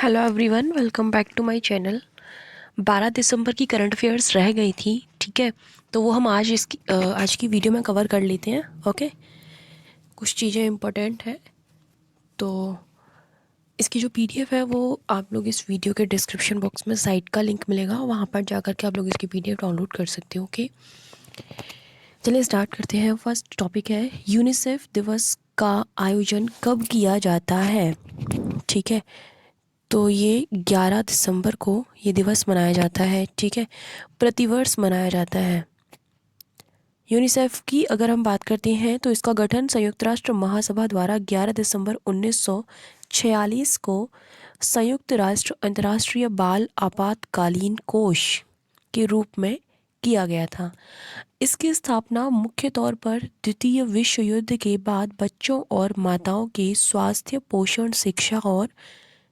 Hello everyone, welcome back to my channel. 12 दिसंबर की current affairs रह गई थी, ठीक है। तो वो हम आज की वीडियो में कवर कर लेते हैं। ओके, कुछ चीज़ें इंपॉर्टेंट हैं। तो इसकी जो पीडीएफ है वो आप लोग इस वीडियो के डिस्क्रिप्शन बॉक्स में साइट का लिंक मिलेगा, वहाँ पर जाकर के आप लोग इसकी पीडीएफ डाउनलोड कर सकते हो। ओके, चलिए स्टार्ट करते हैं। फर्स्ट टॉपिक है यूनिसेफ दिवस का आयोजन कब किया जाता है, ठीक है। तो ये 11 दिसंबर को ये दिवस मनाया जाता है, ठीक है। प्रतिवर्ष मनाया जाता है। यूनिसेफ की अगर हम बात करते हैं तो इसका गठन संयुक्त राष्ट्र महासभा द्वारा 11 दिसंबर 1946 को संयुक्त राष्ट्र अंतर्राष्ट्रीय बाल आपातकालीन कोष के रूप में किया गया था। इसकी स्थापना मुख्य तौर पर द्वितीय विश्व युद्ध के बाद बच्चों और माताओं के स्वास्थ्य, पोषण, शिक्षा और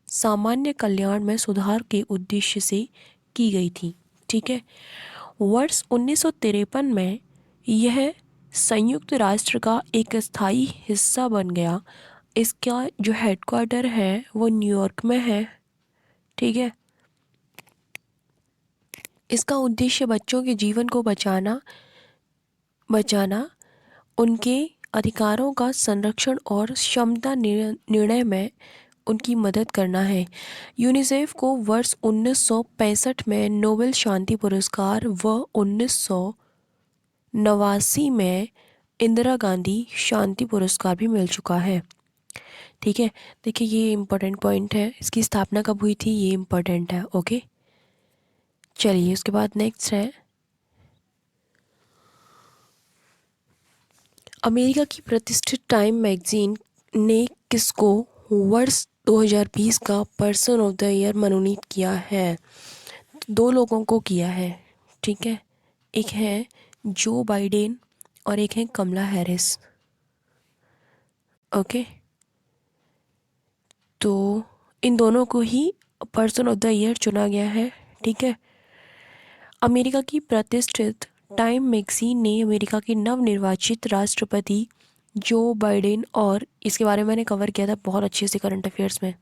सामान्य कल्याण में सुधार के उद्देश्य से की गई थी, ठीक है। वर्ष 1953 में यह संयुक्त राष्ट्र का एक स्थायी हिस्सा बन गया। इसका जो हेडक्वार्टर है वो न्यूयॉर्क में है, ठीक है। इसका उद्देश्य बच्चों के जीवन को बचाना, उनके अधिकारों का संरक्षण और क्षमता निर्णय में उनकी मदद करना है। यूनिसेफ को वर्ष 1965 में नोबेल शांति पुरस्कार व 1989 में इंदिरा गांधी शांति पुरस्कार भी मिल चुका है, ठीक है। देखिए ये इम्पोर्टेंट पॉइंट है, इसकी स्थापना कब हुई थी ये इम्पोर्टेंट है। ओके, चलिए उसके बाद नेक्स्ट है अमेरिका की प्रतिष्ठित टाइम मैगजीन ने किसको वर्ष 2020 का पर्सन ऑफ द ईयर मनोनीत किया है। दो लोगों को किया है, ठीक है। एक है जो बाइडेन और एक है कमला हैरिस। ओके, तो इन दोनों को ही पर्सन ऑफ द ईयर चुना गया है, ठीक है। अमेरिका की प्रतिष्ठित टाइम मैगजीन ने अमेरिका के नवनिर्वाचित राष्ट्रपति जो बाइडेन, और इसके बारे में मैंने कवर किया था बहुत अच्छे से करंट अफेयर्स में,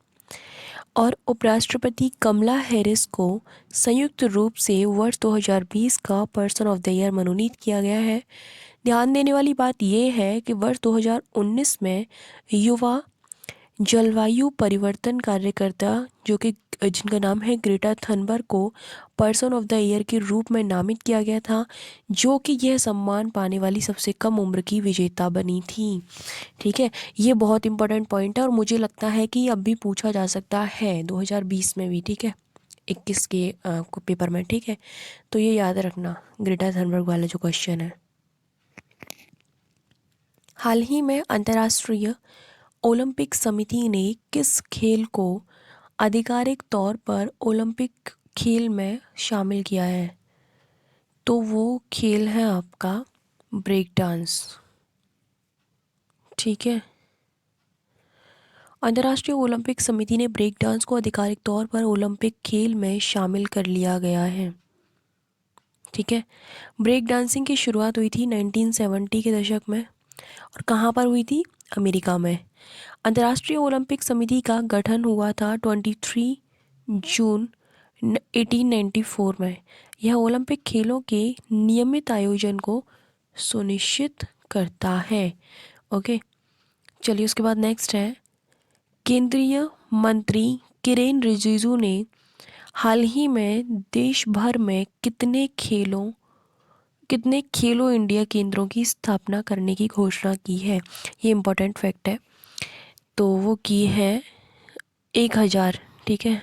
और उपराष्ट्रपति कमला हैरिस को संयुक्त रूप से वर्ष 2020 का पर्सन ऑफ द ईयर मनोनीत किया गया है। ध्यान देने वाली बात यह है कि वर्ष 2019 में युवा जलवायु परिवर्तन कार्यकर्ता जो कि जिनका नाम है ग्रेटा थनबर्ग को पर्सन ऑफ द ईयर के रूप में नामित किया गया था, जो कि यह सम्मान पाने वाली सबसे कम उम्र की विजेता बनी थी, ठीक है। ये बहुत इंपॉर्टेंट पॉइंट है और मुझे लगता है कि अब भी पूछा जा सकता है 2020 में भी, ठीक है, 21 के पेपर में, ठीक है। तो ये याद रखना ग्रेटा थनबर्ग वाला जो क्वेश्चन है। हाल ही में अंतर्राष्ट्रीय ओलंपिक समिति ने किस खेल को आधिकारिक तौर पर ओलंपिक खेल में शामिल किया है। तो वो खेल है आपका ब्रेक डांस, ठीक है। अंतर्राष्ट्रीय ओलंपिक समिति ने ब्रेक डांस को आधिकारिक तौर पर ओलंपिक खेल में शामिल कर लिया गया है, ठीक है। ब्रेक डांसिंग की शुरुआत हुई थी 1970 के दशक में, और कहाँ पर हुई थी, अमेरिका में। अंतर्राष्ट्रीय ओलंपिक समिति का गठन हुआ था 23 जून 1894 में। यह ओलंपिक खेलों के नियमित आयोजन को सुनिश्चित करता है। ओके, चलिए उसके बाद नेक्स्ट है केंद्रीय मंत्री किरेन रिजिजू ने हाल ही में देश भर में कितने खेलो इंडिया केंद्रों की स्थापना करने की घोषणा की है। ये इम्पोर्टेंट फैक्ट है। तो वो की है 1000, ठीक है।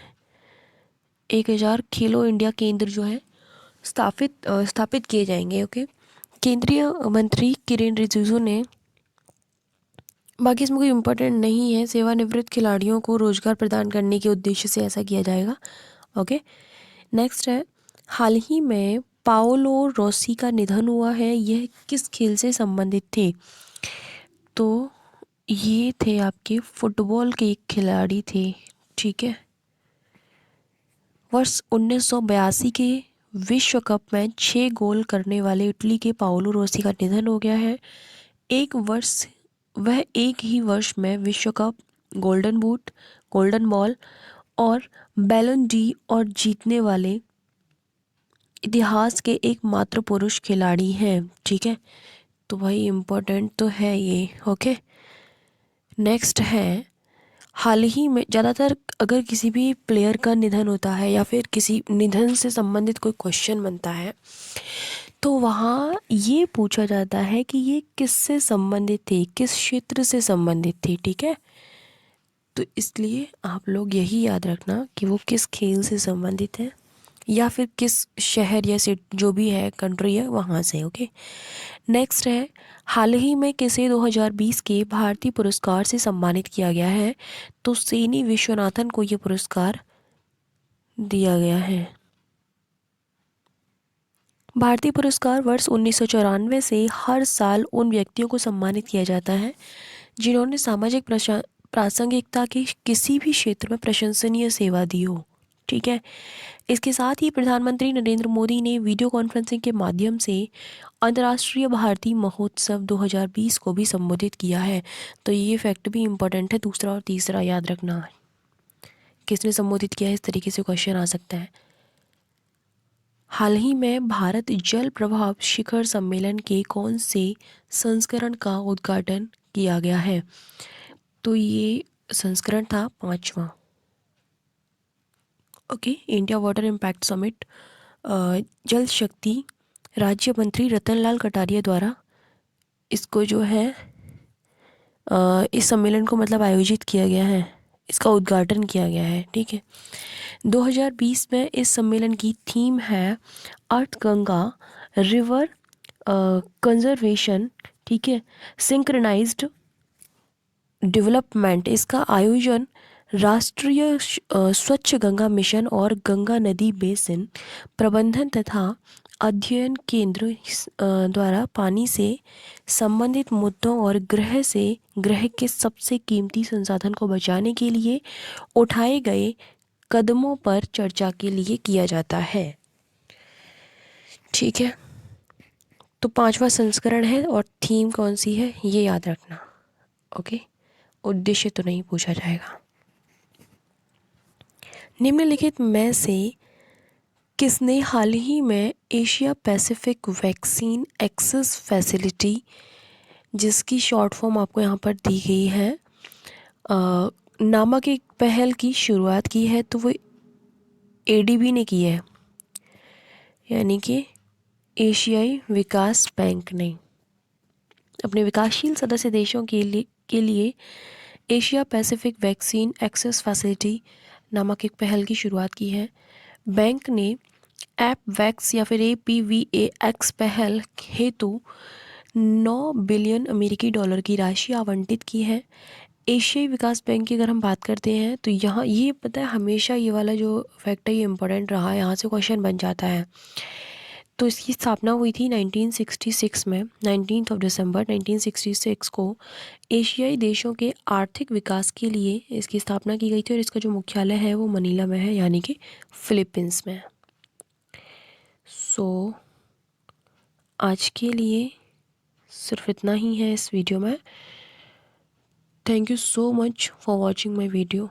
1000 खेलो इंडिया केंद्र जो है स्थापित किए जाएंगे। ओके, केंद्रीय मंत्री किरेन रिजिजू ने, बाकी इसमें कोई इम्पोर्टेंट नहीं है, सेवानिवृत्त खिलाड़ियों को रोजगार प्रदान करने के उद्देश्य से ऐसा किया जाएगा। ओके, नेक्स्ट है हाल ही में पाओलो रोसी का निधन हुआ है, यह किस खेल से संबंधित थे। तो ये थे आपके फुटबॉल के एक खिलाड़ी थे, ठीक है। वर्ष 1982 के विश्व कप में 6 गोल करने वाले इटली के पाओलो रोसी का निधन हो गया है। वह एक ही वर्ष में विश्व cup, golden boot, golden ball और बैलन डी और जीतने वाले इतिहास के एकमात्र पुरुष खिलाड़ी हैं। ठीक है, तो भाई इम्पोर्टेंट तो है ये। ओके, नेक्स्ट है, हाल ही में ज़्यादातर अगर किसी भी प्लेयर का निधन होता है या फिर किसी निधन से संबंधित कोई क्वेश्चन बनता है तो वहाँ ये पूछा जाता है कि ये किससे संबंधित थे, किस क्षेत्र से संबंधित थे। ठीक है, तो इसलिए आप लोग यही याद रखना कि वो किस खेल से संबंधित है या फिर किस शहर या सिटी जो भी है कंट्री है वहाँ से। ओके, नेक्स्ट है, हाल ही में किसे 2020 के भारतीय पुरस्कार से सम्मानित किया गया है? तो सेनी विश्वनाथन को ये पुरस्कार दिया गया है। भारतीय पुरस्कार वर्ष 1994 से हर साल उन व्यक्तियों को सम्मानित किया जाता है जिन्होंने सामाजिक प्रासंगिकता के किसी भी क्षेत्र में प्रशंसनीय सेवा दी हो। ठीक है, इसके साथ ही प्रधानमंत्री नरेंद्र मोदी ने वीडियो कॉन्फ्रेंसिंग के माध्यम से अंतर्राष्ट्रीय भारतीय महोत्सव 2020 को भी संबोधित किया है। तो ये फैक्ट भी इम्पोर्टेंट है, दूसरा और तीसरा याद रखना। किसने संबोधित किया है, इस तरीके से क्वेश्चन आ सकता है। हाल ही में भारत जल प्रभाव शिखर सम्मेलन के कौन से संस्करण का उद्घाटन किया गया है? तो ये संस्करण था 5वां। Okay, India water impact summit Jal Shakti राज्य मंत्री रतनलाल कटारिया द्वारा इसको जो है इस सम्मेलन को मतलब आयोजित किया गया है, इसका उद्घाटन किया गया है। ठीक है, 2020 में इस सम्मेलन की थीम है अर्थ गंगा रिवर कंजर्वेशन। ठीक है, सिंक्रोनाइज्ड डेवलपमेंट। इसका आयोजन राष्ट्रीय स्वच्छ गंगा मिशन और गंगा नदी बेसिन प्रबंधन तथा अध्ययन केंद्र द्वारा पानी से संबंधित मुद्दों और ग्रह के सबसे कीमती संसाधन को बचाने के लिए उठाए गए कदमों पर चर्चा के लिए किया जाता है। ठीक है, तो 5वां संस्करण है और थीम कौन सी है ये याद रखना। ओके, उद्देश्य तो नहीं पूछा जाएगा। निम्नलिखित में से किसने हाल ही में Asia Pacific vaccine access facility, जिसकी शॉर्ट फॉर्म आपको यहाँ पर दी गई है, नामक एक पहल की शुरुआत की है? तो वो एडीबी ने की है, यानी कि एशियाई विकास बैंक ने अपने विकासशील सदस्य देशों के लिए Asia Pacific vaccine access facility नामक एक पहल की शुरुआत की है। बैंक ने ऐप वैक्स या फिर APVAX पहल हेतु 9 बिलियन अमेरिकी डॉलर की राशि आवंटित की है। एशियाई विकास बैंक की अगर हम बात करते हैं तो यहाँ ये पता है, हमेशा ये वाला जो फैक्ट है ये इम्पोर्टेंट रहा है, यहाँ से क्वेश्चन बन जाता है। तो इसकी स्थापना हुई थी 1966 में, 19 दिसंबर 1966 को एशियाई देशों के आर्थिक विकास के लिए इसकी स्थापना की गई थी और इसका जो मुख्यालय है वो मनीला में है, यानी कि फिलीपींस में। सो आज के लिए सिर्फ इतना ही है इस वीडियो में। Thank you so much for watching my video.